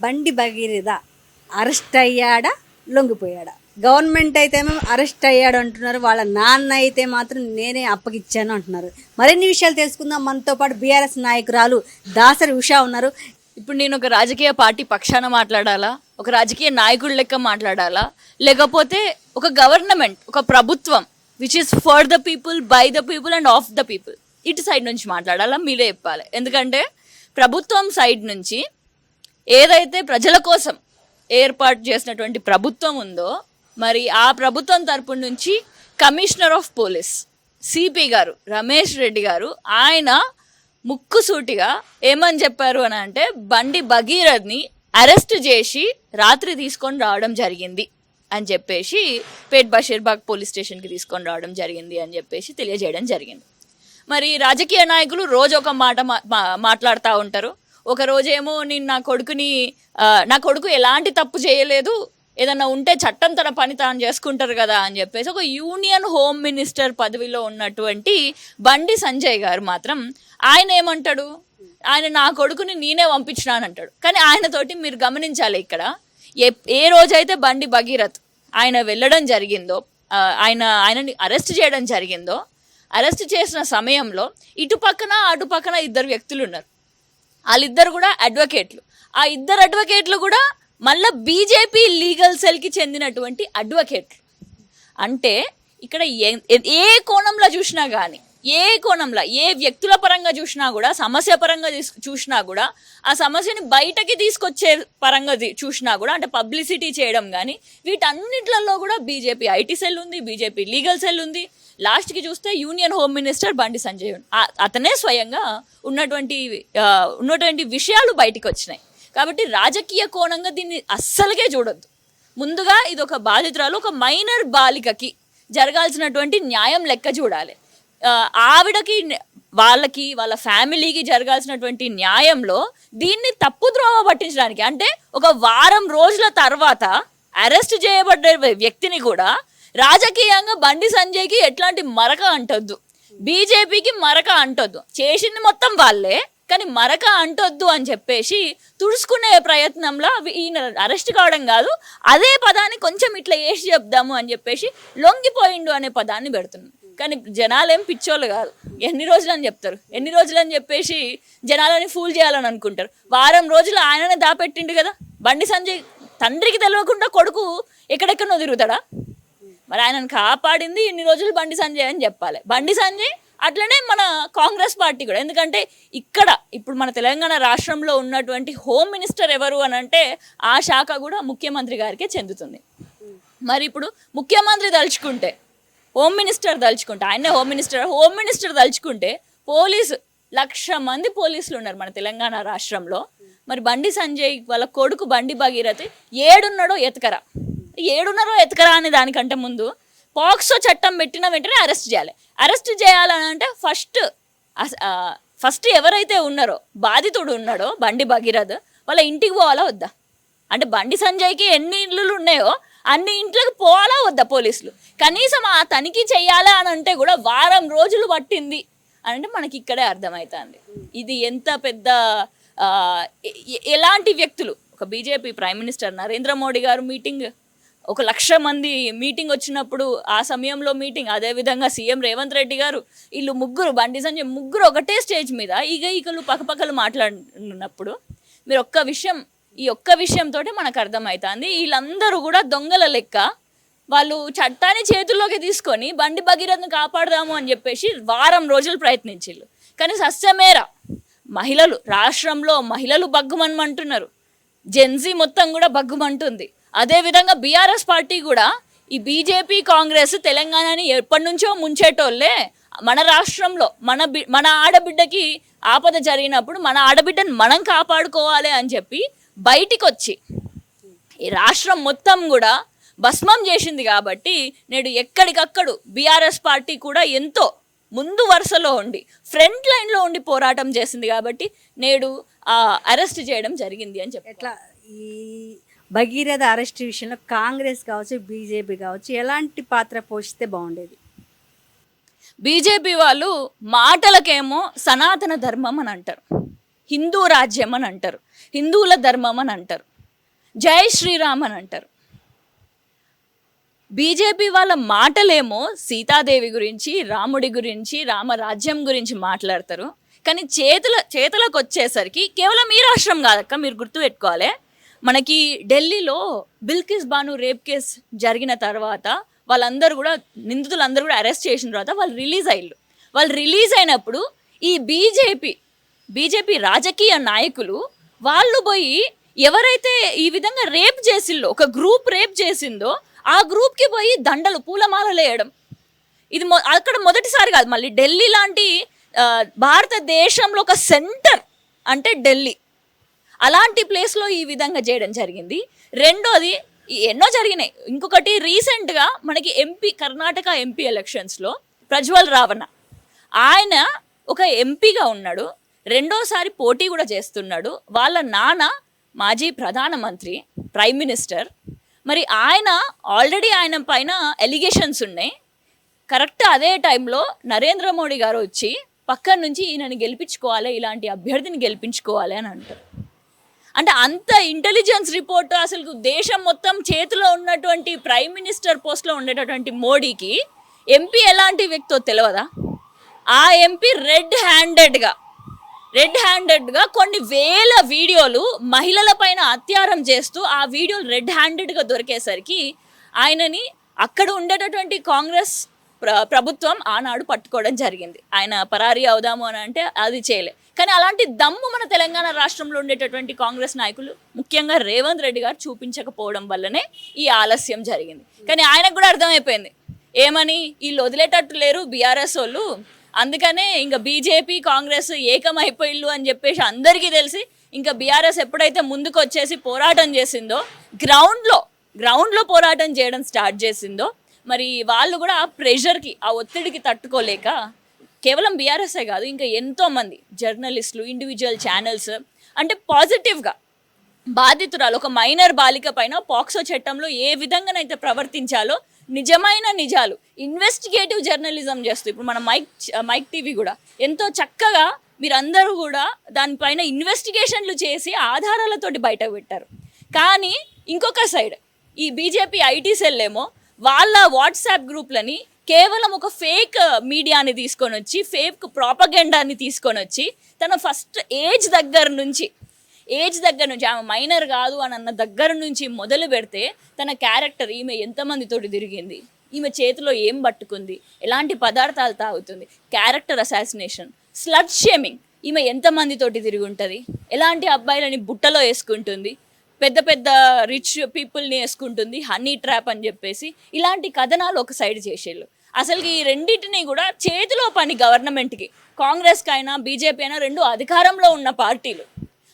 బండి Bhagiratha arrest అయ్యాడా లొంగిపోయాడా? Government అయితేమో arrest అయ్యాడు అంటున్నారు, వాళ్ళ నాన్న అయితే మాత్రం నేనే అప్పగిచ్చాను అంటున్నారు. మరిన్ని విషయాలు తెలుసుకుందాం. మనతో పాటు బీఆర్ఎస్ నాయకురాలు దాసరి ఉషా ఉన్నారు. ఇప్పుడు నేను ఒక రాజకీయ పార్టీ పక్షాన మాట్లాడాలా, ఒక రాజకీయ నాయకుడి లెక్క మాట్లాడాలా, లేకపోతే ఒక గవర్నమెంట్, ఒక ప్రభుత్వం which is for the people, by the people and of the people, ఇటు సైడ్ నుంచి మాట్లాడాలా మీరే చెప్పాలి. ఎందుకంటే ప్రభుత్వం సైడ్ నుంచి ఏదైతే ప్రజల కోసం ఏర్పాటు చేసినటువంటి ప్రభుత్వం ఉందో, మరి ఆ ప్రభుత్వం తరపు నుంచి కమిషనర్ ఆఫ్ పోలీస్ సిపి గారు రమేష్ రెడ్డి గారు ఆయన ముక్కుసూటిగా ఏమని చెప్పారు అని అంటే, బండి భగీరథ్ని అరెస్ట్ చేసి రాత్రి తీసుకొని రావడం జరిగింది అని చెప్పేసి పేట్ బషీర్బాగ్ పోలీస్ స్టేషన్కి తీసుకొని రావడం జరిగింది అని చెప్పేసి తెలియజేయడం జరిగింది. మరి రాజకీయ నాయకులు రోజు ఒక మాట మాట్లాడుతూ ఉంటారు. ఒక రోజేమో నేను నా కొడుకు ఎలాంటి తప్పు చేయలేదు, ఏదన్నా ఉంటే చట్టం తన పని తాను చేసుకుంటారు కదా అని చెప్పేసి ఒక యూనియన్ హోమ్ మినిస్టర్ పదవిలో ఉన్నటువంటి బండి సంజయ్ గారు మాత్రం ఆయన ఏమంటాడు, ఆయన నా కొడుకుని నేనే పంపించినానంటాడు. కానీ ఆయనతోటి మీరు గమనించాలి, ఇక్కడ ఏ రోజైతే బండి భగీరథ్ ఆయన వెళ్ళడం జరిగిందో, ఆయనని అరెస్ట్ చేయడం జరిగిందో, అరెస్ట్ చేసిన సమయంలో ఇటు పక్కన అటు పక్కన ఇద్దరు వ్యక్తులు ఉన్నారు. వాళ్ళిద్దరు కూడా అడ్వకేట్లు. ఆ ఇద్దరు అడ్వకేట్లు కూడా మళ్ళీ బీజేపీ లీగల్ సెల్కి చెందినటువంటి అడ్వకేట్లు. అంటే ఇక్కడ ఏ కోణంలో చూసినా కానీ, ఏ వ్యక్తుల పరంగా చూసినా కూడా, సమస్య పరంగా చూసినా కూడా, ఆ సమస్యని బయటకి తీసుకొచ్చే పరంగా చూసినా కూడా, అంటే పబ్లిసిటీ చేయడం కానీ, వీటన్నిట్లలో కూడా బీజేపీ ఐటీ సెల్ ఉంది, బీజేపీ లీగల్ సెల్ ఉంది. లాస్ట్కి చూస్తే union home minister Bandi Sanjay అతనే స్వయంగా ఉన్నటువంటి విషయాలు బయటకు వచ్చినాయి. కాబట్టి రాజకీయ కోణంగా దీన్ని అస్సలుగే చూడొద్దు. ముందుగా ఇది ఒక బాధితురాలు, ఒక మైనర్ బాలికకి జరగాల్సినటువంటి న్యాయం లెక్క చూడాలి. ఆవిడకి, వాళ్ళ ఫ్యామిలీకి జరగాల్సినటువంటి న్యాయంలో దీన్ని తప్పుద్రోవ పట్టించడానికి, అంటే ఒక వారం రోజుల తర్వాత అరెస్ట్ చేయబడ్డ వ్యక్తిని కూడా రాజకీయంగా బండి సంజయ్కి ఎట్లాంటి మరక అంటొద్దు, బీజేపీకి మరక అంటొద్దు, చేసింది మొత్తం వాళ్ళే కానీ మరక అంటొద్దు అని చెప్పేసి తుడుచుకునే ప్రయత్నంలో ఈయన అరెస్ట్ కావడం కాదు, అదే పదాన్ని కొంచెం ఇట్లా వేసి చెప్దాము అని చెప్పేసి లొంగిపోయిండు అనే పదాన్ని పెడుతున్నాం. కానీ జనాలు ఏం పిచ్చోళ్ళు కాదు, ఎన్ని రోజులు అని చెప్తారు, ఎన్ని రోజులు అని చెప్పేసి జనాలని ఫూల్ చేయాలని అనుకుంటారు. వారం రోజులు ఆయననే దాపెట్టిండు కదా బండి సంజయ్. తండ్రికి తెలియకుండా కొడుకు ఎక్కడెక్కడో తిరుగుతాడా? మరి ఆయనను కాపాడింది ఇన్ని రోజులు బండి సంజయ్ అని చెప్పాలి. బండి సంజయ్ అట్లనే మన కాంగ్రెస్ పార్టీ కూడా. ఎందుకంటే ఇప్పుడు మన తెలంగాణ రాష్ట్రంలో ఉన్నటువంటి హోమ్ మినిస్టర్ ఎవరు అని అంటే ఆ శాఖ కూడా ముఖ్యమంత్రి గారికే చెందుతుంది. మరి ఇప్పుడు ముఖ్యమంత్రి తలుచుకుంటే, హోమ్ మినిస్టర్ తలుచుకుంటే, ఆయనే హోమ్ మినిస్టర్ తలుచుకుంటే 1,00,000 మంది పోలీసులు ఉన్నారు మన తెలంగాణ రాష్ట్రంలో. మరి బండి సంజయ్ వాళ్ళ కొడుకు బండి భగీరథ్ ఏడున్నారో ఎతకరా అనే దానికంటే ముందు పాక్సో చట్టం పెట్టిన వెంటనే అరెస్ట్ చేయాలి. అరెస్ట్ చేయాలని అంటే ఫస్ట్ ఎవరైతే ఉన్నారో, బాధితుడు ఉన్నాడో బండి భగీరథ్, వాళ్ళ ఇంటికి పోవాలా వద్దా? అంటే బండి సంజయ్కి ఎన్ని ఇళ్ళు ఉన్నాయో అన్ని ఇంట్లోకి పోవాలా వద్దా పోలీసులు? కనీసం ఆ తనిఖీ చెయ్యాలా అని అంటే కూడా వారం రోజులు పట్టింది అంటే మనకి ఇక్కడే అర్థమవుతుంది ఇది ఎంత పెద్ద ఎలాంటి వ్యక్తులు. ఒక BJP prime minister Narendra Modi గారు మీటింగ్, 1,00,000 మంది మీటింగ్ వచ్చినప్పుడు ఆ సమయంలో మీటింగ్, అదేవిధంగా సీఎం రేవంత్ రెడ్డి గారు, వీళ్ళు ముగ్గురు, బండి సంజయ్ ముగ్గురు ఒకటే స్టేజ్ మీద ఈకలు పక్కపక్కలు మాట్లాడినప్పుడు మీరు ఈ ఒక్క విషయంతో మనకు అర్థమవుతుంది వీళ్ళందరూ కూడా దొంగల లెక్క. వాళ్ళు చట్టాన్ని చేతుల్లోకి తీసుకొని బండి భగీరథ్ను కాపాడదాము అని చెప్పేసి వారం రోజులు ప్రయత్నించారు. కానీ సస్యమేర రాష్ట్రంలో మహిళలు బగ్గుమనమంటున్నారు, జెన్జీ మొత్తం కూడా బగ్గుమంటుంది. అదేవిధంగా బీఆర్ఎస్ పార్టీ కూడా, ఈ బీజేపీ కాంగ్రెస్ తెలంగాణని ఎప్పటి నుంచో ముంచేటోళ్ళే. మన రాష్ట్రంలో మన ఆడబిడ్డకి ఆపద జరిగినప్పుడు మన ఆడబిడ్డని మనం కాపాడుకోవాలి అని చెప్పి బయటికి వచ్చి ఈ రాష్ట్రం మొత్తం కూడా భస్మం చేసింది. కాబట్టి నేడు ఎక్కడికక్కడు బీఆర్ఎస్ పార్టీ కూడా ఎంతో ముందు వరుసలో ఉండి, ఫ్రంట్ లైన్లో ఉండి పోరాటం చేసింది. కాబట్టి నేడు అరెస్ట్ చేయడం జరిగింది అని చెప్పి. ఎట్లా ఈ భగీరథ అరెస్ట్ విషయంలో కాంగ్రెస్ కావచ్చు, బీజేపీ కావచ్చు ఎలాంటి పాత్ర పోషిస్తే బాగుండేది? బీజేపీ వాళ్ళు మాటలకేమో సనాతన ధర్మం అని అంటారు, హిందూ రాజ్యం అని అంటారు, హిందువుల ధర్మం అని అంటారు, జై శ్రీరామ్ అని అంటారు. బీజేపీ వాళ్ళ మాటలేమో సీతాదేవి గురించి, రాముడి గురించి, రామరాజ్యం గురించి మాట్లాడతారు. కానీ చేతులకు వచ్చేసరికి కేవలం ఈ రాష్ట్రం కాదక్క, మీరు గుర్తుపెట్టుకోవాలి. మనకి ఢిల్లీలో బిల్కిస్ బాను రేప్ కేసు జరిగిన తర్వాత వాళ్ళందరూ కూడా, నిందితులందరూ కూడా అరెస్ట్ చేసిన తర్వాత వాళ్ళు రిలీజ్ అయినప్పుడు ఈ బీజేపీ రాజకీయ నాయకులు వాళ్ళు పోయి ఎవరైతే ఈ విధంగా రేప్ చేసిందో, ఒక గ్రూప్ రేప్ చేసిందో ఆ గ్రూప్కి పోయి దండలు పూలమాలలు వేయడం, ఇది అక్కడ మొదటిసారి కాదు. మళ్ళీ ఢిల్లీ లాంటి భారతదేశంలో ఒక సెంటర్ అంటే ఢిల్లీ, అలాంటి ప్లేస్లో ఈ విధంగా చేయడం జరిగింది. రెండోది ఎన్నో జరిగినాయి. ఇంకొకటి రీసెంట్గా మనకి కర్ణాటక ఎంపీ ఎలక్షన్స్లో ప్రజ్వల్ రావణ, ఆయన ఒక ఎంపీగా ఉన్నాడు, రెండోసారి పోటీ కూడా చేస్తున్నాడు. వాళ్ళ నాన్న మాజీ ప్రధానమంత్రి, ప్రైమ్ మినిస్టర్. మరి ఆయన పైన ఎలిగేషన్స్ ఉన్నాయి. కరెక్ట్ అదే టైంలో నరేంద్ర మోడీ గారు వచ్చి పక్కన నుంచి ఈయనని గెలిపించుకోవాలి, ఇలాంటి అభ్యర్థిని గెలిపించుకోవాలి అని అంటారు. అంటే అంత ఇంటెలిజెన్స్ రిపోర్ట్, అసలు దేశం మొత్తం చేతిలో ఉన్నటువంటి ప్రైమ్ మినిస్టర్ పోస్ట్లో ఉండేటటువంటి మోడీకి ఎంపీ ఎలాంటి వ్యక్తో తెలియదా? ఆ ఎంపీ రెడ్ హ్యాండెడ్గా కొన్ని వేల వీడియోలు మహిళల పైన అత్యారం చేస్తూ, ఆ వీడియోలు రెడ్ హ్యాండెడ్గా దొరికేసరికి ఆయనని అక్కడ ఉండేటటువంటి కాంగ్రెస్ ప్రభుత్వం ఆనాడు పట్టుకోవడం జరిగింది. ఆయన పరారీ అవుదాము అని అంటే అది చేయలే. కానీ అలాంటి దమ్ము మన తెలంగాణ రాష్ట్రంలో ఉండేటటువంటి కాంగ్రెస్ నాయకులు, ముఖ్యంగా రేవంత్ రెడ్డి గారు చూపించకపోవడం వల్లనే ఈ ఆలస్యం జరిగింది. కానీ ఆయనకు కూడా అర్థమైపోయింది, ఏమని వీళ్ళు వదిలేటట్టు లేరు బీఆర్ఎస్ వాళ్ళు, అందుకనే ఇంకా బీజేపీ కాంగ్రెస్ ఏకమైపోయిళ్ళు అని చెప్పేసి అందరికీ తెలిసి ఇంకా బీఆర్ఎస్ ఎప్పుడైతే ముందుకు వచ్చేసి పోరాటం చేసిందో, గ్రౌండ్లో పోరాటం చేయడం స్టార్ట్ చేసిందో, మరి వాళ్ళు కూడా ఆ ప్రెషర్కి, ఆ ఒత్తిడికి తట్టుకోలేక కేవలం బీఆర్ఎస్ఏ కాదు, ఇంకా ఎంతోమంది జర్నలిస్టులు, ఇండివిజువల్ ఛానల్స్, అంటే పాజిటివ్గా బాధితురాలు ఒక మైనర్ బాలిక పైన పాక్సో చట్టంలో ఏ విధంగానైతే ప్రవర్తించాలో నిజమైన నిజాలు ఇన్వెస్టిగేటివ్ జర్నలిజం చేస్తూ, ఇప్పుడు మన మైక్ టీవీ కూడా ఎంతో చక్కగా మీరందరూ కూడా దానిపైన ఇన్వెస్టిగేషన్లు చేసి ఆధారాలతోటి బయటకు పెట్టారు. కానీ ఇంకొక సైడ్ ఈ బీజేపీ ఐటీ సెల్ ఏమో వాళ్ళ వాట్సాప్ గ్రూప్లని కేవలం ఒక ఫేక్ మీడియాని తీసుకొని వచ్చి, ఫేక్ ప్రాపగెండాని తీసుకొని వచ్చి, తన ఫస్ట్ ఏజ్ దగ్గర నుంచి ఆమె మైనర్ కాదు అని అన్న దగ్గర నుంచి మొదలు పెడితే తన క్యారెక్టర్, ఈమె ఎంతమందితోటి తిరిగింది, ఈమె చేతిలో ఏం పట్టుకుంది, ఎలాంటి పదార్థాలు తాగుతుంది, క్యారెక్టర్ అసాసినేషన్, స్లట్ షేమింగ్, ఈమె ఎంతమందితోటి తిరిగి ఉంటుంది, ఎలాంటి అబ్బాయిలని బుట్టలో వేసుకుంటుంది, పెద్ద పెద్ద రిచ్ పీపుల్ని వేసుకుంటుంది, హనీ ట్రాప్ అని చెప్పేసి ఇలాంటి కథనాలు ఒక సైడ్ చేసేళ్ళు. అసలుకి ఈ రెండింటినీ కూడా చేతిలో పని గవర్నమెంట్కి, కాంగ్రెస్కి అయినా బీజేపీ అయినా రెండు అధికారంలో ఉన్న పార్టీలు,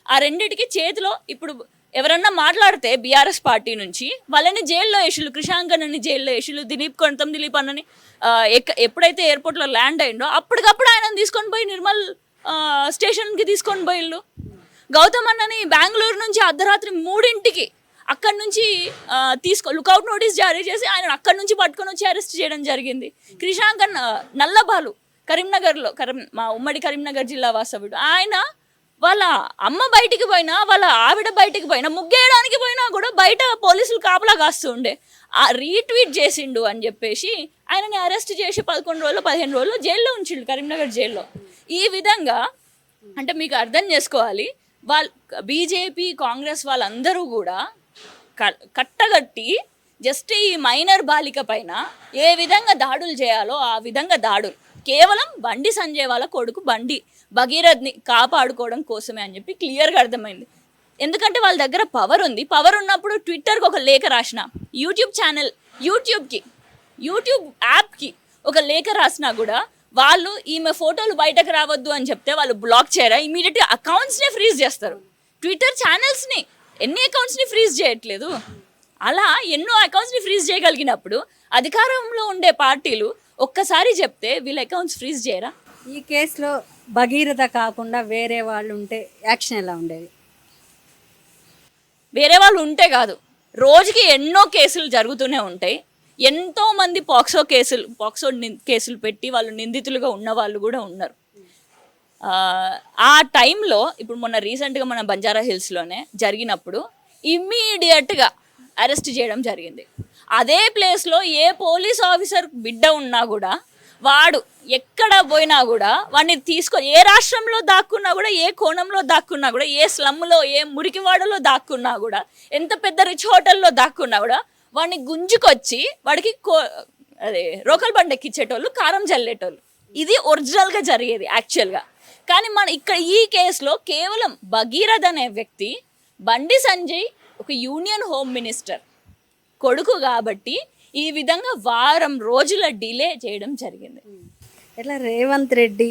ఆ రెండింటికి చేతిలో. ఇప్పుడు ఎవరన్నా మాట్లాడితే బీఆర్ఎస్ పార్టీ నుంచి వాళ్ళని జైల్లో వేసిళ్ళు, కృషాంకన్ అని జైల్లో వేసిళ్ళు, దిలీప్ అన్నని ఎప్పుడైతే ఎయిర్పోర్ట్లో ల్యాండ్ అయిందో అప్పటికప్పుడు ఆయనను తీసుకొని పోయి నిర్మల్ స్టేషన్కి తీసుకొని పోయిళ్ళు. గౌతమ్ అన్నని బెంగళూరు నుంచి అర్ధరాత్రి 3 అక్కడి నుంచి లుకౌట్ నోటీస్ జారీ చేసి ఆయన అక్కడి నుంచి పట్టుకొని వచ్చి అరెస్ట్ చేయడం జరిగింది. కృషాంకన్ నల్లబాలు కరీంనగర్లో, మా ఉమ్మడి కరీంనగర్ జిల్లా వాస్తవుడు, ఆయన వాళ్ళ అమ్మ బయటికి పోయినా, వాళ్ళ ఆవిడ బయటికి పోయినా, ముగ్గేయడానికి పోయినా కూడా బయట పోలీసులు కాపలా కాస్తూ ఉండే, ఆ రీట్వీట్ చేసిండు అని చెప్పేసి ఆయనని అరెస్ట్ చేసి 11 రోజులు 15 రోజులు జైల్లో ఉంచిండు, కరీంనగర్ జైల్లో. ఈ విధంగా అంటే మీకు అర్థం చేసుకోవాలి, బీజేపీ కాంగ్రెస్ వాళ్ళందరూ కూడా కట్టగట్టి జస్ట్ ఈ మైనర్ బాలిక పైన ఏ విధంగా దాడులు చేయాలో ఆ విధంగా దాడులు, కేవలం బండి సంజయ్ వాళ్ళ కొడుకు బండి భగీరథ్ని కాపాడుకోవడం కోసమే అని చెప్పి క్లియర్గా అర్థమైంది. ఎందుకంటే వాళ్ళ దగ్గర పవర్ ఉంది. పవర్ ఉన్నప్పుడు ట్విట్టర్కి ఒక లేఖ రాసిన, యూట్యూబ్ యాప్కి ఒక లేఖ రాసినా కూడా వాళ్ళు ఈమె ఫోటోలు బయటకు రావద్దు అని చెప్తే వాళ్ళు బ్లాక్ చేయరా, ఇమీడియట్గా అకౌంట్స్నే ఫ్రీజ్ చేస్తారు. ట్విట్టర్ ఛానల్స్ని ఎన్ని అకౌంట్స్ని ఫ్రీజ్ చేయట్లేదు. అలా ఎన్నో అకౌంట్స్ని ఫ్రీజ్ చేయగలిగినప్పుడు అధికారంలో ఉండే పార్టీలు ఒక్కసారి చెప్తే వీళ్ళ అకౌంట్స్ ఫ్రీజ్ చేయరా? ఈ కేసులో భగీరథ కాకుండా వేరే వాళ్ళు ఉంటే యాక్షన్ ఎలా ఉండేది? వేరే వాళ్ళు ఉంటే కాదు, రోజుకి ఎన్నో కేసులు జరుగుతూనే ఉంటాయి. ఎంతోమంది పాక్సో కేసులు పెట్టి వాళ్ళు నిందితులుగా ఉన్న వాళ్ళు కూడా ఉన్నారు. ఆ టైంలో ఇప్పుడు మొన్న రీసెంట్గా మన బంజారా హిల్స్లోనే జరిగినప్పుడు ఇమ్మీడియట్గా అరెస్ట్ చేయడం జరిగింది. అదే ప్లేస్లో ఏ పోలీస్ ఆఫీసర్ బిడ్డ ఉన్నా కూడా వాడు ఎక్కడ పోయినా కూడా వాడిని ఏ రాష్ట్రంలో దాక్కున్నా కూడా, ఏ కోణంలో దాక్కున్నా కూడా, ఏ స్లమ్లో ఏ మురికివాడలో దాక్కున్నా కూడా, ఎంత పెద్ద రిచ్ హోటల్లో దాక్కున్నా కూడా వాడిని గుంజుకొచ్చి వాడికి అదే రోకల్ బండ ఎక్కించేటోళ్ళు, కారం జల్లేటోళ్ళు. ఇది ఒరిజినల్గా జరిగేది యాక్చువల్గా. కానీ మన ఇక్కడ ఈ కేసులో కేవలం భగీరథ్ అనే వ్యక్తి బండి సంజయ్ ఒక యూనియన్ హోమ్ మినిస్టర్ కొడుకు కాబట్టి ఈ విధంగా వారం రోజుల డిలే చేయడం జరిగింది. ఎట్లా రేవంత్ రెడ్డి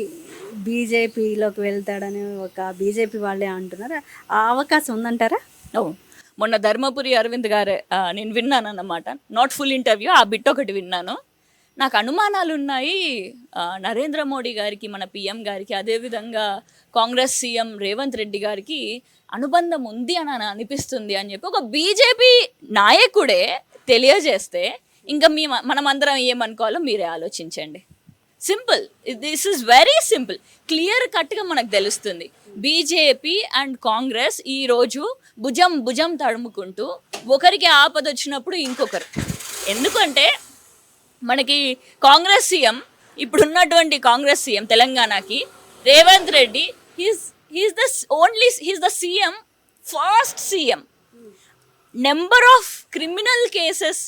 బీజేపీలోకి వెళ్తాడని ఒక బీజేపీ వాళ్ళే అంటున్నారు. ఆ అవకాశం ఉందంటారా? అవును, మొన్న ధర్మపురి అరవింద్ గారు నేను విన్నాను అన్నమాట. నాట్ ఫుల్ ఇంటర్వ్యూ, ఆ బిట్ ఒకటి విన్నాను. నాకు అనుమానాలు ఉన్నాయి నరేంద్ర మోడీ గారికి, మన పిఎం గారికి, అదేవిధంగా కాంగ్రెస్ సీఎం రేవంత్ రెడ్డి గారికి అనుబంధం ఉంది అని అనిపిస్తుంది అని చెప్పి ఒక బీజేపీ నాయకుడే తెలియజేస్తే ఇంకా మనమందరం ఏమనుకోవాలో మీరే ఆలోచించండి. Simple, this is very simple, clear కట్గా మనకు తెలుస్తుంది. బీజేపీ అండ్ కాంగ్రెస్ ఈరోజు భుజం భుజం తడుముకుంటూ ఒకరికి ఆపద వచ్చినప్పుడు ఇంకొకరు. ఎందుకంటే మనకి కాంగ్రెస్ సీఎం, ఇప్పుడున్నటువంటి కాంగ్రెస్ సీఎం తెలంగాణకి Revanth Reddy, he's the CM, fast CM. Number of criminal cases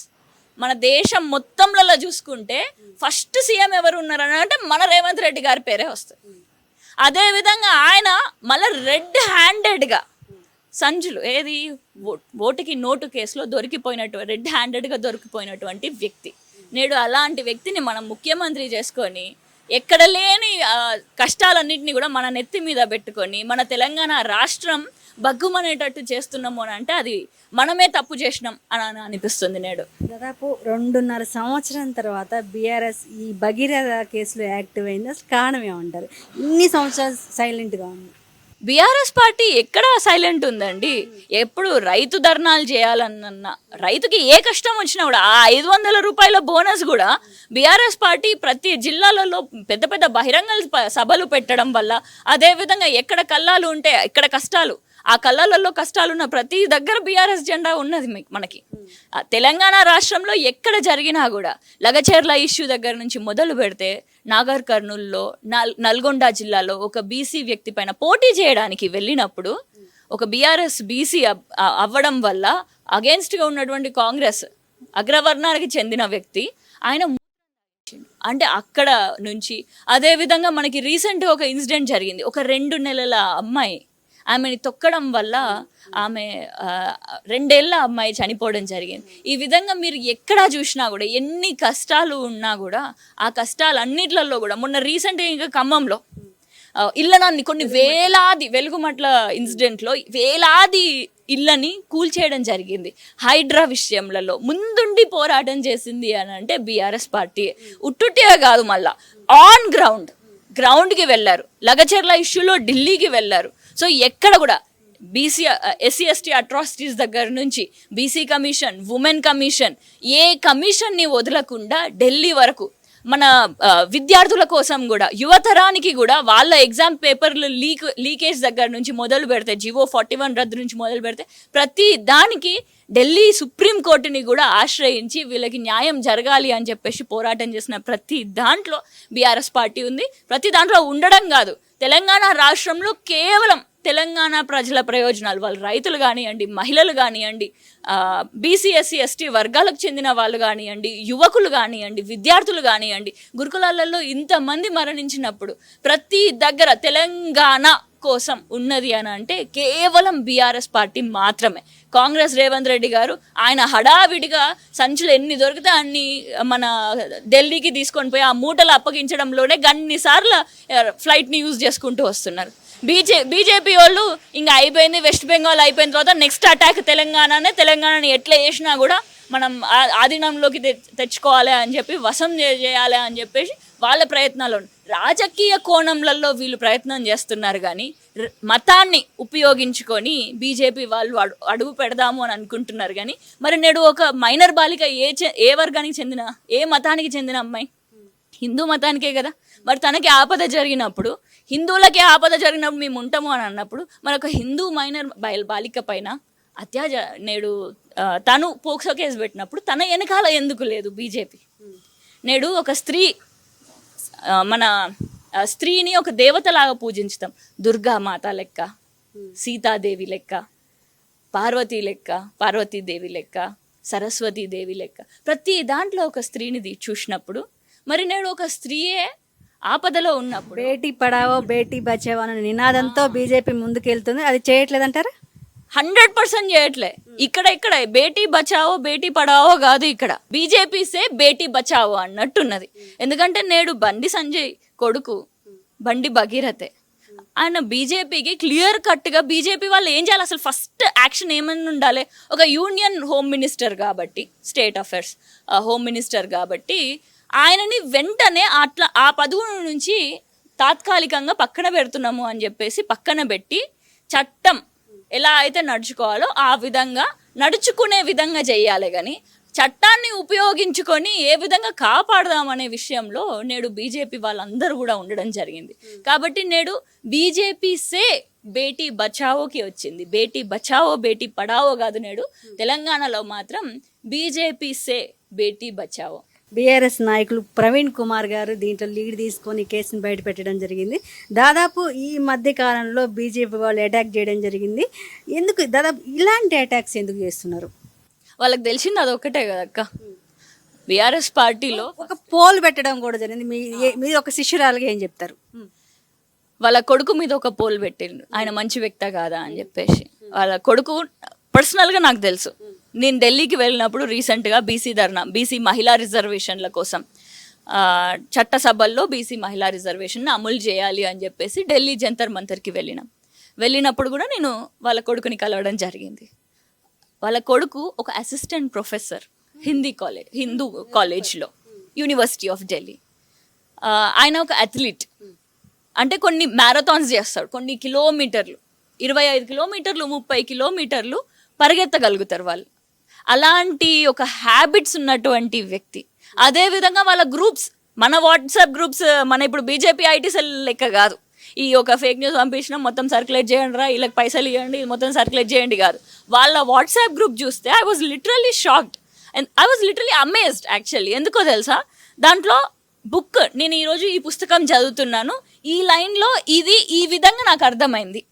మన దేశం మొత్తంలో చూసుకుంటే ఫస్ట్ సీఎం ఎవరు ఉన్నారని అంటే మన రేవంత్ రెడ్డి గారి పేరే వస్తుంది. అదేవిధంగా ఆయన మళ్ళీ రెడ్ హ్యాండెడ్గా సంజులు ఏది ఓటుకి నోటు కేసులో రెడ్ హ్యాండెడ్గా దొరికిపోయినటువంటి వ్యక్తి. నేడు అలాంటి వ్యక్తిని మనం ముఖ్యమంత్రి చేసుకొని ఎక్కడ లేని కష్టాలన్నింటినీ కూడా మన నెత్తి మీద పెట్టుకొని మన తెలంగాణ రాష్ట్రం బగ్గుమనేటట్టు చేస్తున్నాము అని అంటే అది మనమే తప్పు చేసినాం అని అనిపిస్తుంది. నేడు దాదాపు 2.5 సంవత్సరం తర్వాత బీఆర్ఎస్ ఈ భగీరథ కేసులో యాక్టివ్ అయింది. అసలు కారణం ఏమంటారు? ఇన్ని సంవత్సరాలు సైలెంట్గా ఉంది. బీఆర్ఎస్ పార్టీ ఎక్కడ సైలెంట్ ఉందండి? ఎప్పుడు రైతు ధర్నాలు చేయాలన్న, రైతుకి ఏ కష్టం వచ్చినా కూడా ఆ 500 రూపాయల బోనస్ కూడా బీఆర్ఎస్ పార్టీ ప్రతి జిల్లాలలో పెద్ద పెద్ద బహిరంగ సభలు పెట్టడం వల్ల, అదేవిధంగా ఎక్కడ కల్లాలు ఉంటే ఎక్కడ కష్టాలు, ఆ కళ్ళలలో కష్టాలున్న ప్రతి దగ్గర బీఆర్ఎస్ జెండా ఉన్నది మనకి. తెలంగాణ రాష్ట్రంలో ఎక్కడ జరిగినా కూడా లగచెర్ల ఇష్యూ దగ్గర నుంచి మొదలు పెడితే నాగర్ కర్నూల్లో, నల్గొండ జిల్లాలో ఒక బీసీ వ్యక్తి పైన పోటీ చేయడానికి వెళ్ళినప్పుడు ఒక బీఆర్ఎస్ బీసీ అవ్వడం వల్ల అగేన్స్ట్గా ఉన్నటువంటి కాంగ్రెస్ అగ్రవర్ణానికి చెందిన వ్యక్తి ఆయన అంటే అక్కడ నుంచి. అదేవిధంగా మనకి రీసెంట్గా ఒక ఇన్సిడెంట్ జరిగింది. ఒక 2 నెలల అమ్మాయి, ఆమెని తొక్కడం వల్ల ఆమె 2 ఏళ్ల అమ్మాయి చనిపోవడం జరిగింది. ఈ విధంగా మీరు ఎక్కడా చూసినా కూడా ఎన్ని కష్టాలు ఉన్నా కూడా ఆ కష్టాలన్నిట్లలో కూడా మొన్న రీసెంట్గా ఇంకా ఖమ్మంలో ఇళ్ళని కొన్ని వేలాది, వెలుగుమట్ల ఇన్సిడెంట్లో వేలాది ఇళ్ళని కూల్చేయడం జరిగింది. హైడ్రా విషయంలో ముందుండి పోరాటం చేసింది అని అంటే బీఆర్ఎస్ పార్టీ. ఉట్టుట్టిగా కాదు, మళ్ళా ఆన్ గ్రౌండ్కి వెళ్ళారు. లగచెర్ల ఇష్యూలో ఢిల్లీకి వెళ్ళారు. సో ఎక్కడ కూడా ఎస్సీ ఎస్టీ అట్రాసిటీస్ దగ్గర నుంచి బీసీ కమిషన్, ఉమెన్ కమిషన్, ఏ కమిషన్ని వదలకుండా ఢిల్లీ వరకు మన విద్యార్థుల కోసం కూడా, యువతరానికి కూడా వాళ్ళ ఎగ్జామ్ పేపర్లు లీకేజ్ దగ్గర నుంచి మొదలు పెడితే, జివో 41 రద్దు నుంచి మొదలు పెడితే ప్రతి దానికి ఢిల్లీ సుప్రీంకోర్టుని కూడా ఆశ్రయించి వీళ్ళకి న్యాయం జరగాలి అని చెప్పేసి పోరాటం చేసిన ప్రతి దాంట్లో బీఆర్ఎస్ పార్టీ ఉంది. ప్రతి దాంట్లో ఉండడం కాదు, తెలంగాణ రాష్ట్రంలో కేవలం తెలంగాణ ప్రజల ప్రయోజనాలు, వాళ్ళు రైతులు కానివ్వండి, మహిళలు కానివ్వండి, బీసీ ఎస్సీ ఎస్టీ వర్గాలకు చెందిన వాళ్ళు కానివ్వండి, యువకులు కానివ్వండి, విద్యార్థులు కానివ్వండి, గురుకులాలలో ఇంతమంది మరణించినప్పుడు ప్రతి దగ్గర తెలంగాణ కోసం ఉన్నది అని అంటే కేవలం బీఆర్ఎస్ పార్టీ మాత్రమే. కాంగ్రెస్ రేవంత్ రెడ్డి గారు ఆయన హడావిడిగా సంచులు ఎన్ని దొరికితే అన్ని మన ఢిల్లీకి తీసుకొని పోయి ఆ మూటలు అప్పగించడంలోనే గన్నిసార్లు ఫ్లైట్ని యూజ్ చేసుకుంటూ వస్తున్నారు. బీజేపీ వాళ్ళు ఇంకా అయిపోయింది, వెస్ట్ బెంగాల్ అయిపోయిన తర్వాత నెక్స్ట్ అటాక్ తెలంగాణని ఎట్లా చేసినా కూడా మనం ఆధీనంలోకి తెచ్చుకోవాలి అని చెప్పి, వశం చేయాలి అని చెప్పేసి వాళ్ళ ప్రయత్నాలు రాజకీయ కోణంలలో వీళ్ళు ప్రయత్నం చేస్తున్నారు. కానీ మతాన్ని ఉపయోగించుకొని బీజేపీ వాళ్ళు అడుగు పెడదాము అని అనుకుంటున్నారు. కానీ మరి నేడు ఒక మైనర్ బాలిక ఏ వర్గానికి చెందిన, ఏ మతానికి చెందిన అమ్మాయి? హిందూ మతానికే కదా. మరి తనకి ఆపద జరిగినప్పుడు హిందువులకే ఆపద జరిగినప్పుడు మేము ఉంటాము అని అన్నప్పుడు మరి ఒక హిందూ మైనర్ బాలిక పైన నేడు తను పోక్సో కేసు పెట్టినప్పుడు తన వెనకాల ఎందుకు లేదు బీజేపీ? నేడు ఒక స్త్రీ మన స్త్రీని ఒక దేవతలాగా పూజించుతాం. దుర్గామాత లెక్క, సీతాదేవి లెక్క, పార్వతీదేవి లెక్క, సరస్వతీదేవి లెక్క ప్రతి దాంట్లో ఒక స్త్రీని చూసినప్పుడు మరి నేడు ఒక స్త్రీయే ఆపదలో ఉన్నప్పుడు బేటీ పడావో బేటీ బచావో అనే నినాదంతో బీజేపీ ముందుకెళ్తుంది. అది చేయట్లేదంటారా? 100% చేయట్లే. ఇక్కడ బేటీ బచావో బేటీ పడావో కాదు, ఇక్కడ బీజేపీ సే బేటీ బచావో అన్నట్టున్నది. ఎందుకంటే నేడు బండి సంజయ్ కొడుకు బండి భగీరథే. ఆయన బీజేపీకి క్లియర్ కట్గా బీజేపీ వాళ్ళు ఏం చేయాలి, అసలు ఫస్ట్ యాక్షన్ ఏమని ఉండాలి? ఒక యూనియన్ హోమ్ మినిస్టర్ కాబట్టి, స్టేట్ అఫైర్స్ హోమ్ మినిస్టర్ కాబట్టి ఆయనని వెంటనే అట్లా ఆ పదవి నుంచి తాత్కాలికంగా పక్కన పెడుతున్నాము అని చెప్పేసి పక్కన పెట్టి చట్టం ఎలా అయితే నడుచుకోవాలో ఆ విధంగా నడుచుకునే విధంగా చేయాలి. కానీ చట్టాన్ని ఉపయోగించుకొని ఏ విధంగా కాపాడదామనే విషయంలో నేడు బీజేపీ వాళ్ళందరూ కూడా ఉండడం జరిగింది. కాబట్టి నేడు బీజేపీ సే బేటీ బచావోకి వచ్చింది. బేటీ బచావో బేటీ పడావో కాదు, నేడు తెలంగాణలో మాత్రం బీజేపీ సే బేటీ బచావో. బీఆర్ఎస్ నాయకులు ప్రవీణ్ కుమార్ గారు దీంట్లో లీడ్ తీసుకొని కేసును బయట పెట్టడం జరిగింది. దాదాపు ఈ మధ్య కాలంలో బీజేపీ వాళ్ళు అటాక్ చేయడం జరిగింది. ఎందుకు దాదాపు ఇలాంటి అటాక్స్ ఎందుకు చేస్తున్నారు? వాళ్ళకి తెలిసింది అదొక్కటే కదక్క. బీఆర్ఎస్ పార్టీలో ఒక పోల్ పెట్టడం కూడా జరిగింది. మీరు ఒక శిష్యురాలుగా ఏం చెప్తారు? వాళ్ళ కొడుకు మీద ఒక పోల్ పెట్టిండు, ఆయన మంచి వ్యక్తి కాదా అని చెప్పేసి. వాళ్ళ కొడుకు పర్సనల్గా నాకు తెలుసు. నేను ఢిల్లీకి వెళ్ళినప్పుడు రీసెంట్గా బీసీ మహిళా రిజర్వేషన్ల కోసం చట్టసభల్లో బీసీ మహిళా రిజర్వేషన్ అమలు చేయాలి అని చెప్పేసి ఢిల్లీ జంతర్ మంతర్కి వెళ్ళినప్పుడు కూడా నేను వాళ్ళ కొడుకుని కలవడం జరిగింది. వాళ్ళ కొడుకు ఒక అసిస్టెంట్ ప్రొఫెసర్ హిందూ కాలేజ్లో, యూనివర్సిటీ ఆఫ్ ఢిల్లీ. ఆయన ఒక అథ్లీట్, అంటే కొన్ని మ్యారథాన్స్ చేస్తాడు, కొన్ని కిలోమీటర్లు, 25 కిలోమీటర్లు 30 కిలోమీటర్లు పరిగెత్తగలుగుతారు వాళ్ళు. అలాంటి ఒక హ్యాబిట్స్ ఉన్నటువంటి వ్యక్తి. అదేవిధంగా వాళ్ళ గ్రూప్స్, మన వాట్సాప్ గ్రూప్స్, మన ఇప్పుడు బీజేపీ ఐటీ సెల్ లెక్క కాదు. ఈ ఒక ఫేక్ న్యూస్ పంపించినా మొత్తం సర్క్యులేట్ చేయండి రా, వీళ్ళకి పైసలు ఇవ్వండి, మొత్తం సర్క్యులేట్ చేయండి కాదు. వాళ్ళ వాట్సాప్ గ్రూప్ చూస్తే I was literally shocked and I was literally amazed actually. ఎందుకో తెలుసా, దాంట్లో బుక్, నేను ఈరోజు ఈ పుస్తకం చదువుతున్నాను, ఈ లైన్లో ఇది ఈ విధంగా నాకు అర్థమైంది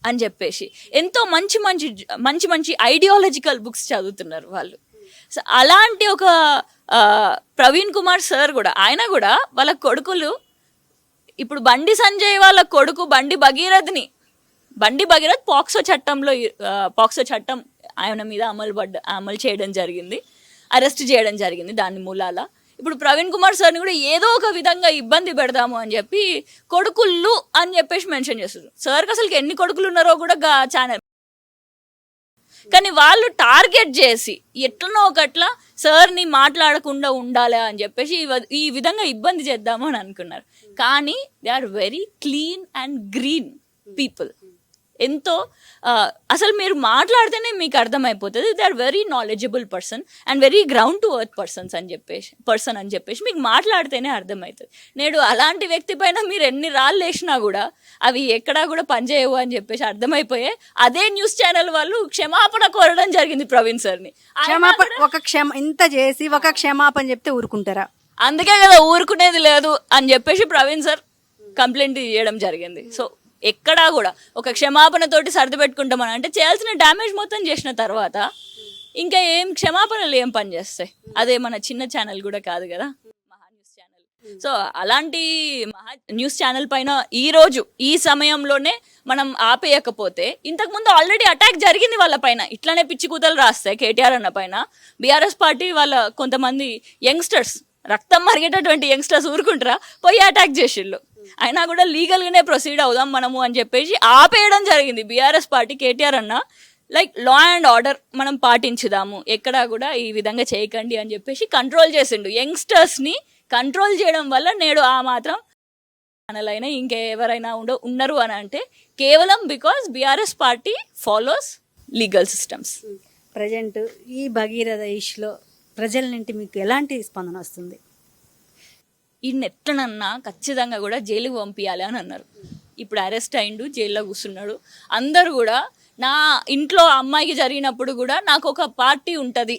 అని చెప్పేసి ఎంతో మంచి మంచి మంచి మంచి ఐడియాలజికల్ బుక్స్ చదువుతున్నారు వాళ్ళు. సో అలాంటి ఒక ప్రవీణ్ కుమార్ సార్ కూడా, ఆయన కూడా వాళ్ళ కొడుకులు, ఇప్పుడు బండి సంజయ్ వాళ్ళ కొడుకు బండి భగీరథ్ పాక్సో చట్టం ఆయన మీద అమలు చేయడం జరిగింది, అరెస్ట్ చేయడం జరిగింది. దాని మూలాల ఇప్పుడు ప్రవీణ్ కుమార్ సార్ని కూడా ఏదో ఒక విధంగా ఇబ్బంది పెడదాము అని చెప్పి కొడుకులు అని చెప్పేసి మెన్షన్ చేస్తారు. సార్కి అసలు ఎన్ని కొడుకులు ఉన్నారో కూడా ఛానల్, కానీ వాళ్ళు టార్గెట్ చేసి ఎట్లనో ఒకట్లా సార్ని మాట్లాడకుండా ఉండాలి అని చెప్పేసి ఈ విధంగా ఇబ్బంది చేద్దాము అని అనుకున్నారు. కానీ they are very clean and green people. ఎంతో అసలు మీరు మాట్లాడితేనే మీకు అర్థమైపోతుంది they are very knowledgeable person and very ground to earth person అని చెప్పేసి మీకు మాట్లాడితేనే అర్థమవుతుంది. నేడు అలాంటి వ్యక్తి పైన మీరు ఎన్ని రాళ్ళు వేసినా కూడా అవి ఎక్కడా కూడా పనిచేయవు అని చెప్పేసి అర్థమైపోయే అదే న్యూస్ ఛానల్ వాళ్ళు క్షమాపణ కోరడం జరిగింది ప్రవీణ్ సార్ని. ఇంత చేసి ఒక క్షమాపణ చెప్తే ఊరుకుంటారా? అందుకే కదా ఊరుకునేది లేదు అని చెప్పేసి ప్రవీణ్ సార్ కంప్లైంట్ చేయడం జరిగింది. సో ఎక్కడా కూడా ఒక క్షమాపణతోటి సర్ది పెట్టుకుంటామని అంటే చేయాల్సిన డ్యామేజ్ మొత్తం చేసిన తర్వాత ఇంకా ఏం క్షమాపణలు ఏం పని చేస్తాయి? అదే మన చిన్న ఛానల్ కూడా కాదు కదా, మహా న్యూస్ ఛానల్. సో అలాంటి మహా న్యూస్ ఛానల్ పైన ఈరోజు ఈ సమయంలోనే మనం ఆపేయకపోతే, ఇంతకుముందు ఆల్రెడీ అటాక్ జరిగింది వాళ్ళ పైన, ఇట్లానే పిచ్చి కూతలు రాస్తాయి కేటీఆర్ అన్న పైన. బీఆర్ఎస్ పార్టీ వాళ్ళ కొంతమంది యంగ్స్టర్స్, రక్తం మరిగేటటువంటి యంగ్స్టర్స్ ఊరుకుంటారా, పోయి అటాక్ చేసిళ్ళు. అయినా కూడా లీగల్గానే ప్రొసీడ్ అవుదాం మనము అని చెప్పేసి ఆపేయడం జరిగింది బీఆర్ఎస్ పార్టీ. కేటీఆర్ అన్న లైక్ లా అండ్ ఆర్డర్ మనం పాటించుదాము, ఎక్కడా కూడా ఈ విధంగా చేయకండి అని చెప్పేసి కంట్రోల్ చేసిండు. యంగ్స్టర్స్ని కంట్రోల్ చేయడం వల్ల నేడు ఆ మాత్రం అనలైనా ఇంకెవరైనా ఉన్నారు అని అంటే కేవలం because BRS party follows legal systems. Present ఈ భగీరథ ఇష్యూలో ప్రజల నుండి మీకు ఎలాంటి స్పందన వస్తుంది? ఈయన ఎట్లనన్నా ఖచ్చితంగా కూడా జైలుకు పంపించాలి అని అన్నారు. ఇప్పుడు అరెస్ట్ అయిండు, జైల్లో కూర్చున్నాడు. అందరూ కూడా నా ఇంట్లో అమ్మాయికి జరిగినప్పుడు కూడా నాకు ఒక పార్టీ ఉంటుంది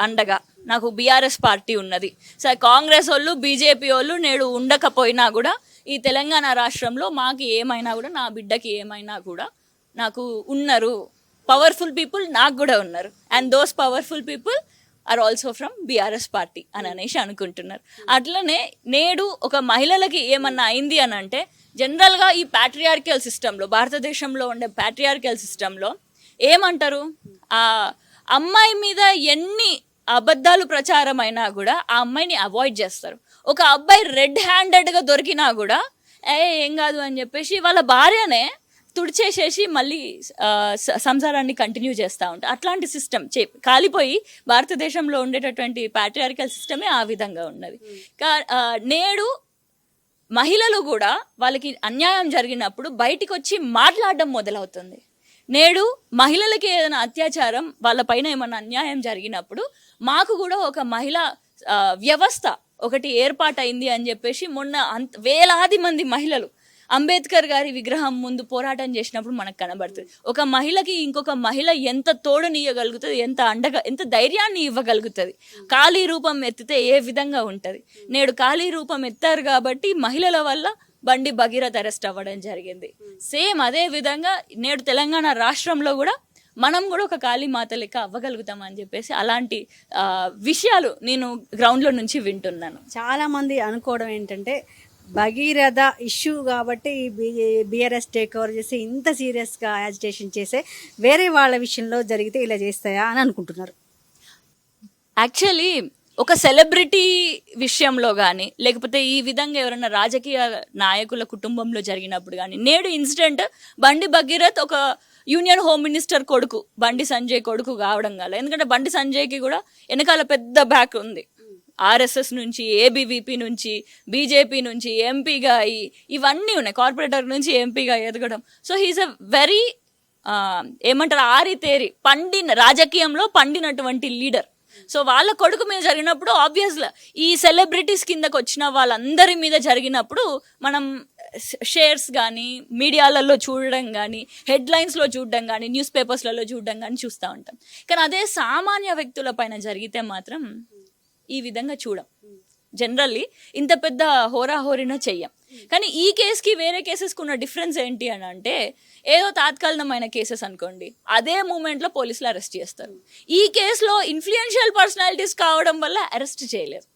అండగా. నాకు బీఆర్ఎస్ పార్టీ ఉన్నది. సరే కాంగ్రెస్ వాళ్ళు బీజేపీ వాళ్ళు నేడు ఉండకపోయినా కూడా ఈ తెలంగాణ రాష్ట్రంలో మాకు ఏమైనా కూడా, నా బిడ్డకి ఏమైనా కూడా నాకు ఉన్నారు. పవర్ఫుల్ పీపుల్ నాకు కూడా ఉన్నారు. And those powerful people are also from BRS party అని అనేసి అనుకుంటున్నారు. అట్లనే నేడు ఒక మహిళలకి ఏమన్నా అయింది అని అంటే జనరల్గా ఈ ప్యాట్రియార్కల్ సిస్టంలో, భారతదేశంలో ఉండే ప్యాట్రియార్కల్ సిస్టంలో ఏమంటారు, ఆ అమ్మాయి మీద ఎన్ని అబద్ధాలు ప్రచారం అయినా కూడా ఆ అమ్మాయిని అవాయిడ్ చేస్తారు. ఒక అబ్బాయి రెడ్ హ్యాండెడ్గా దొరికినా కూడా ఏం కాదు అని చెప్పేసి వాళ్ళ భార్యనే తుడిచేసేసి మళ్ళీ సంసారాన్ని కంటిన్యూ చేస్తూ ఉంటారు. అట్లాంటి సిస్టమ్ కాలిపోయి భారతదేశంలో ఉండేటటువంటి ప్యాట్రియార్కల్ సిస్టమే ఆ విధంగా ఉన్నది. నేడు మహిళలు కూడా వాళ్ళకి అన్యాయం జరిగినప్పుడు బయటికి వచ్చి మాట్లాడడం మొదలవుతుంది. నేడు మహిళలకి ఏదైనా అత్యాచారం, వాళ్ళపైన ఏమైనా అన్యాయం జరిగినప్పుడు మాకు కూడా ఒక మహిళా వ్యవస్థ ఒకటి ఏర్పాటైంది అని చెప్పేసి మొన్న వేలాది మంది మహిళలు అంబేద్కర్ గారి విగ్రహం ముందు పోరాటం చేసినప్పుడు మనకు కనబడుతుంది. ఒక మహిళకి ఇంకొక మహిళ ఎంత తోడునియగలుగుతుంది, ఎంత అండగా, ఎంత ధైర్యాన్ని ఇవ్వగలుగుతుంది. ఖాళీ రూపం ఎత్తితే ఏ విధంగా ఉంటుంది. నేడు ఖాళీ రూపం ఎత్తారు కాబట్టి మహిళల వల్ల బండి భగీరథ అరెస్ట్ అవ్వడం జరిగింది. సేమ్ అదే విధంగా నేడు తెలంగాణ రాష్ట్రంలో కూడా మనం కూడా ఒక కాళీ మాత లెక్క అవ్వగలుగుతాం అని చెప్పేసి అలాంటి విషయాలు నేను గ్రౌండ్లో నుంచి వింటున్నాను. చాలామంది అనుకోవడం ఏంటంటే భగీరథ ఇష్యూ కాబట్టి బీఆర్ఎస్ టేక్ ఓవర్ చేసి ఇంత సీరియస్గా యాజిటేషన్ చేసే వేరే వాళ్ళ విషయంలో జరిగితే ఇలా చేస్తాయా అని అనుకుంటున్నారు. యాక్చువల్లీ ఒక సెలబ్రిటీ విషయంలో కానీ లేకపోతే ఈ విధంగా ఎవరైనా రాజకీయ నాయకుల కుటుంబంలో జరిగినప్పుడు కానీ నేడు ఇన్సిడెంట్ బండి భగీరథ్ ఒక యూనియన్ హోమ్ మినిస్టర్ కొడుకు బండి సంజయ్ కొడుకు కావడం కాదు. ఎందుకంటే బండి సంజయ్కి కూడా వెనకాల పెద్ద బ్యాక్ ఉంది. ఆర్ఎస్ఎస్ నుంచి, ఏబీవీపీ నుంచి, బీజేపీ నుంచి ఎంపీగా ఇవన్నీ ఉన్నాయి. కార్పొరేటర్ నుంచి ఎంపీగా ఎదగడం. సో హీఈస్ ఎ వెరీ ఏమంటారు ఆరితేరి రాజకీయంలో పండినటువంటి లీడర్. సో వాళ్ళ కొడుకు మీద జరిగినప్పుడు ఆబ్వియస్గా ఈ సెలబ్రిటీస్ కిందకు వచ్చిన వాళ్ళందరి మీద జరిగినప్పుడు మనం షేర్స్ కానీ మీడియాలలో చూడడం కానీ హెడ్లైన్స్లో చూడడం కానీ న్యూస్ పేపర్స్లలో చూడడం కానీ చూస్తూ ఉంటాం. కానీ అదే సామాన్య వ్యక్తుల పైన జరిగితే మాత్రం ఈ విధంగా చూడం. జనరల్లీ ఇంత పెద్ద హోరాహోరీన చెయ్యం. కానీ ఈ కేసుకి వేరే కేసెస్కి ఉన్న డిఫరెన్స్ ఏంటి అని అంటే ఏదో తాత్కాలికమైన కేసెస్ అనుకోండి, అదే మూమెంట్లో పోలీసులు అరెస్ట్ చేస్తారు. ఈ కేసులో ఇన్ఫ్లుయెన్షియల్ పర్సనాలిటీస్ కావడం వల్ల అరెస్ట్ చేయలేదు.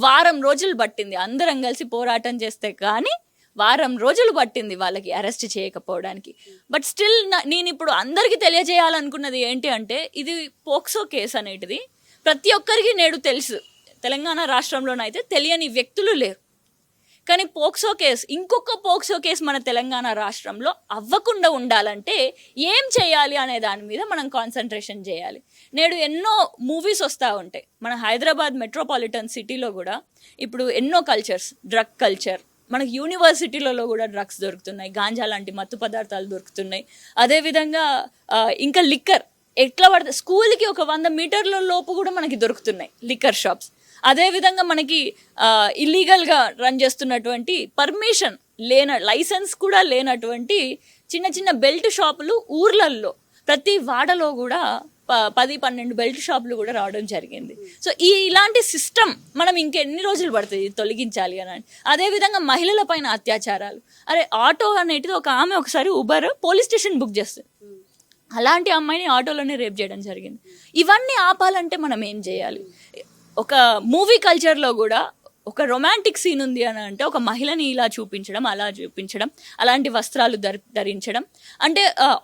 వారం రోజులు పట్టింది. అందరం కలిసి పోరాటం చేస్తే కానీ వారం రోజులు పట్టింది వాళ్ళకి అరెస్ట్ చేయకపోవడానికి. బట్ స్టిల్ నేను ఇప్పుడు అందరికీ తెలియజేయాలనుకున్నది ఏంటి అంటే ఇది పోక్సో కేసు అనేటిది ప్రతి ఒక్కరికి నేడు తెలుసు. తెలంగాణ రాష్ట్రంలోనైతే తెలియని వ్యక్తులు లేరు. కానీ పోక్సో కేసు, ఇంకొక పోక్సో కేసు మన తెలంగాణ రాష్ట్రంలో అవ్వకుండా ఉండాలంటే ఏం చేయాలి అనే దాని మీద మనం కాన్సన్ట్రేషన్ చేయాలి. నేడు ఎన్నో మూవీస్ వస్తూ ఉంటాయి. మన హైదరాబాద్ మెట్రోపాలిటన్ సిటీలో కూడా ఇప్పుడు ఎన్నో కల్చర్స్, డ్రగ్ కల్చర్, మనకి యూనివర్సిటీలలో కూడా డ్రగ్స్ దొరుకుతున్నాయి, గాంజా లాంటి మత్తు పదార్థాలు దొరుకుతున్నాయి. అదేవిధంగా ఇంకా లిక్కర్ ఎట్లా పడితే స్కూల్కి ఒక 100 మీటర్ల లోపు కూడా మనకి దొరుకుతున్నాయి లిక్కర్ షాప్స్. అదేవిధంగా మనకి ఇల్లీగల్గా రన్ చేస్తున్నటువంటి పర్మిషన్ లైసెన్స్ కూడా లేనటువంటి చిన్న చిన్న బెల్ట్ షాపులు ఊర్లల్లో ప్రతి వాడలో కూడా 10-12 బెల్ట్ షాపులు కూడా రావడం జరిగింది. సో ఇలాంటి సిస్టమ్ మనం ఇంకెన్ని రోజులు పడుతుంది తొలగించాలి అని. అదేవిధంగా మహిళల పైన అత్యాచారాలు, అరే ఆటో అనేటిది ఒక ఆమె ఒకసారి ఉబర్ పోలీస్ స్టేషన్ బుక్ చేస్తుంది, అలాంటి అమ్మాయిని ఆటోలోనే రేప్ చేయడం జరిగింది. ఇవన్నీ ఆపాలంటే మనం ఏం చేయాలి? ఒక మూవీ కల్చర్లో కూడా ఒక రొమాంటిక్ సీన్ ఉంది అని అంటే ఒక మహిళని ఇలా చూపించడం, అలా చూపించడం, అలాంటి వస్త్రాలు ధరించడం అంటే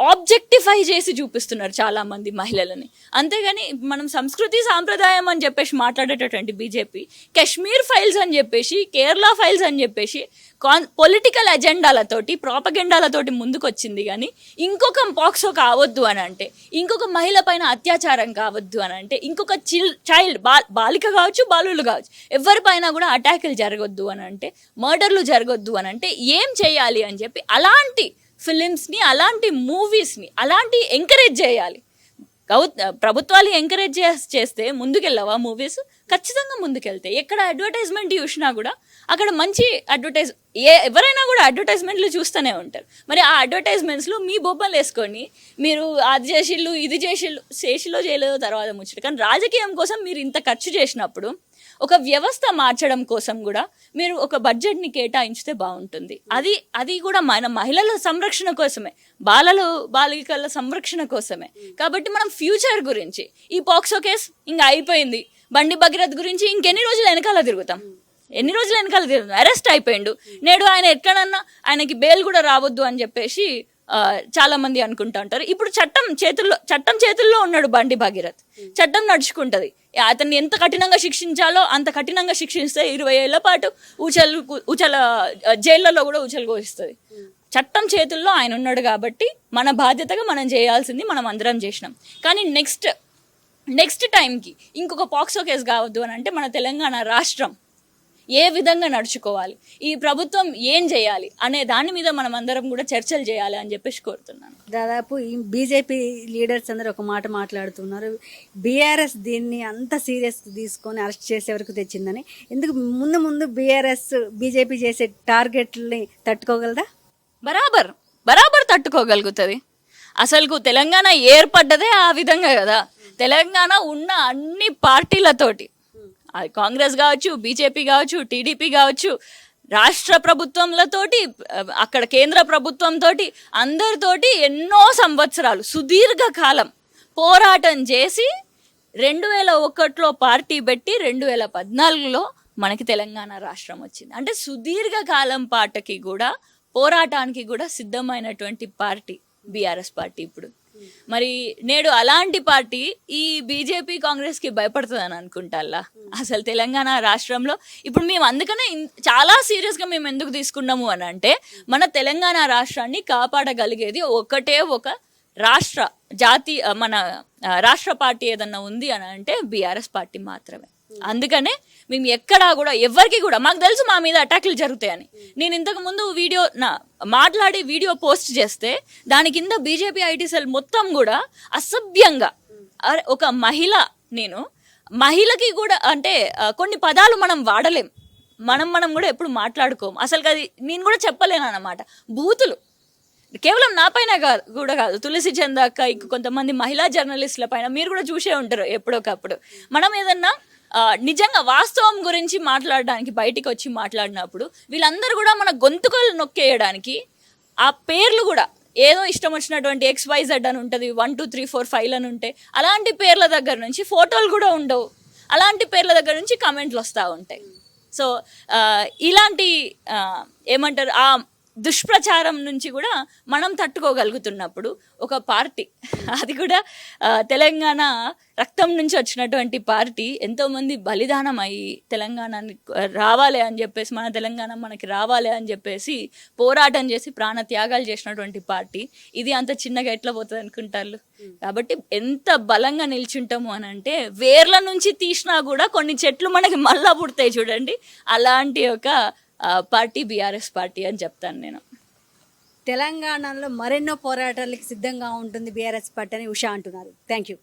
ఆబ్జెక్టిఫై చేసి చూపిస్తున్నారు చాలామంది మహిళలని. అంతేగాని మనం సంస్కృతి సాంప్రదాయం అని చెప్పేసి మాట్లాడేటటువంటి బీజేపీ కాశ్మీర్ ఫైల్స్ అని చెప్పేసి, కేరళ ఫైల్స్ అని చెప్పేసి పొలిటికల్ అజెండాలతోటి, ప్రాపగెండాలతోటి ముందుకు వచ్చింది. కానీ ఇంకొక పాక్సో కావద్దు అని అంటే, ఇంకొక మహిళ పైన అత్యాచారం కావద్దు అని అంటే, ఇంకొక చైల్డ్ బాలిక కావచ్చు, బాలులు కావచ్చు, ఎవరిపైన కూడా అటాకులు జరగొద్దు అని అంటే, మర్డర్లు జరగొద్దు అని అంటే ఏం చేయాలి అని చెప్పి అలాంటి ఫిలిమ్స్ని, అలాంటి మూవీస్ని, అలాంటి ఎంకరేజ్ చేయాలి. ప్రభుత్వాలు ఎంకరేజ్ చేస్తే ముందుకెళ్ళవా మూవీస్? ఖచ్చితంగా ముందుకెళ్తాయి. ఎక్కడ అడ్వర్టైజ్మెంట్ చూసినా కూడా అక్కడ మంచి ఎవరైనా కూడా అడ్వర్టైజ్మెంట్లు చూస్తూనే ఉంటారు. మరి ఆ అడ్వర్టైజ్మెంట్స్లో మీ బొబ్బలు వేసుకొని మీరు అది చేసిళ్ళు ఇది చేసిల్లో చేయలేదో తర్వాత ముచ్చట. కానీ రాజకీయం కోసం మీరు ఇంత ఖర్చు చేసినప్పుడు ఒక వ్యవస్థ మార్చడం కోసం కూడా మీరు ఒక బడ్జెట్ని కేటాయించితే బాగుంటుంది. అది కూడా మన మహిళల సంరక్షణ కోసమే, బాలికల సంరక్షణ కోసమే. కాబట్టి మనం ఫ్యూచర్ గురించి ఈ పాక్సో కేసు ఇంకా అయిపోయింది, బండి భగీరథ్ గురించి ఇంకెన్ని రోజులు వెనకాల తిరుగుతాం? అరెస్ట్ అయిపోయిండు. నేడు ఆయన ఎక్కడన్నా ఆయనకి బెయిల్ కూడా రావద్దు అని చెప్పేసి చాలా మంది అనుకుంటా ఉంటారు. ఇప్పుడు చట్టం చేతుల్లో ఉన్నాడు బండి భగీరథ్. చట్టం నడుచుకుంటది. అతన్ని ఎంత కఠినంగా శిక్షించాలో అంత కఠినంగా శిక్షిస్తే 20 ఏళ్ల పాటు జైళ్లలో కూడా ఊచలు కోయిస్తుంది. చట్టం చేతుల్లో ఆయన ఉన్నాడు కాబట్టి మన బాధ్యతగా మనం చేయాల్సింది మనం అందరం చేసినాం. కానీ నెక్స్ట్ టైంకి ఇంకొక పాక్సో కేసు కావద్దు అని అంటే మన తెలంగాణ రాష్ట్రం ఏ విధంగా నడుచుకోవాలి, ఈ ప్రభుత్వం ఏం చేయాలి అనే దాని మీద మనం అందరం కూడా చర్చలు చేయాలి అని చెప్పేసి కోరుతున్నాను. దాదాపు ఈ బీజేపీ లీడర్స్ అందరూ ఒక మాట మాట్లాడుతున్నారు, బీఆర్ఎస్ దీన్ని అంత సీరియస్ తీసుకొని అరెస్ట్ చేసే వరకు తెచ్చిందని. ఎందుకు ముందు బీజేపీ చేసే టార్గెట్ని తట్టుకోగలదా? బరాబర్ తట్టుకోగలుగుతుంది. అసలు తెలంగాణ ఏర్పడ్డదే ఆ విధంగా కదా. తెలంగాణ ఉన్న అన్ని పార్టీలతోటి, అది కాంగ్రెస్ కావచ్చు, బీజేపీ కావచ్చు, టీడీపీ కావచ్చు, రాష్ట్ర ప్రభుత్వంలతోటి, అక్కడ కేంద్ర ప్రభుత్వంతో, అందరితోటి ఎన్నో సంవత్సరాలు సుదీర్ఘకాలం పోరాటం చేసి 2001లో పార్టీ పెట్టి 2014లో మనకి తెలంగాణ రాష్ట్రం వచ్చింది. అంటే సుదీర్ఘకాలం పాటకి కూడా పోరాటానికి కూడా సిద్ధమైనటువంటి పార్టీ బీఆర్ఎస్ పార్టీ. ఇప్పుడు మరి నేడు అలాంటి పార్టీ ఈ బీజేపీ కాంగ్రెస్కి భయపడుతుందని అనుకుంటారా? అసలు తెలంగాణ రాష్ట్రంలో ఇప్పుడు మేము అందుకనే చాలా సీరియస్గా మేము ఎందుకు తీసుకున్నాము అని అంటే, మన తెలంగాణ రాష్ట్రాన్ని కాపాడగలిగేది ఒకటే ఒక మన రాష్ట్ర పార్టీ ఏదన్నా ఉంది అని అంటే బీఆర్ఎస్ పార్టీ మాత్రమే. అందుకనే మేము ఎక్కడా కూడా ఎవరికి కూడా, మాకు తెలుసు మా మీద అటాక్లు జరుగుతాయని. నేను ఇంతకు ముందు మాట్లాడి వీడియో పోస్ట్ చేస్తే దాని కింద బీజేపీ ఐటీ సెల్ మొత్తం కూడా అసభ్యంగా, ఒక మహిళకి కూడా అంటే కొన్ని పదాలు మనం వాడలేం, మనం కూడా ఎప్పుడు మాట్లాడుకోము. అసలు అది నేను కూడా చెప్పలేను అన్నమాట. బూతులు కేవలం నా పైన కూడా కాదు, తులసి చందక్క, కొంతమంది మహిళా జర్నలిస్టుల పైన మీరు కూడా చూసే ఉంటారు ఎప్పుడొకప్పుడు. మనం ఏదన్నా నిజంగా వాస్తవం గురించి మాట్లాడడానికి బయటికి వచ్చి మాట్లాడినప్పుడు వీళ్ళందరూ కూడా మన గొంతుకలు నొక్కేయడానికి ఆ పేర్లు కూడా ఏదో ఇష్టం వచ్చినటువంటి XYZ అని ఉంటుంది, 1 2 3 4 5 అని ఉంటాయి. అలాంటి పేర్ల దగ్గర నుంచి ఫోటోలు కూడా ఉండవు, అలాంటి పేర్ల దగ్గర నుంచి కమెంట్లు వస్తూ ఉంటాయి. సో ఇలాంటి ఏమంటారు ఆ దుష్ప్రచారం నుంచి కూడా మనం తట్టుకోగలుగుతున్నప్పుడు ఒక పార్టీ, అది కూడా తెలంగాణ రక్తం నుంచి వచ్చినటువంటి పార్టీ, ఎంతోమంది బలిదానం అయ్యి తెలంగాణని రావాలి అని చెప్పేసి, మన తెలంగాణ మనకి రావాలి అని చెప్పేసి పోరాటం చేసి ప్రాణ త్యాగాలు చేసినటువంటి పార్టీ ఇది అంత చిన్నగా ఎట్లా పోతుంది అనుకుంటారు? కాబట్టి ఎంత బలంగా నిల్చుంటాము అని అంటే, వేర్ల నుంచి తీసినా కూడా కొన్ని చెట్లు మనకి మళ్ళా పుడతాయి చూడండి, అలాంటి ఒక పార్టీ బీఆర్ఎస్ పార్టీ అని చెప్తాను నేను. తెలంగాణలో మరెన్నో పోరాటాలకు సిద్ధంగా ఉంటుంది బీఆర్ఎస్ పార్టీ అని ఉషా అంటున్నారు. Thank you.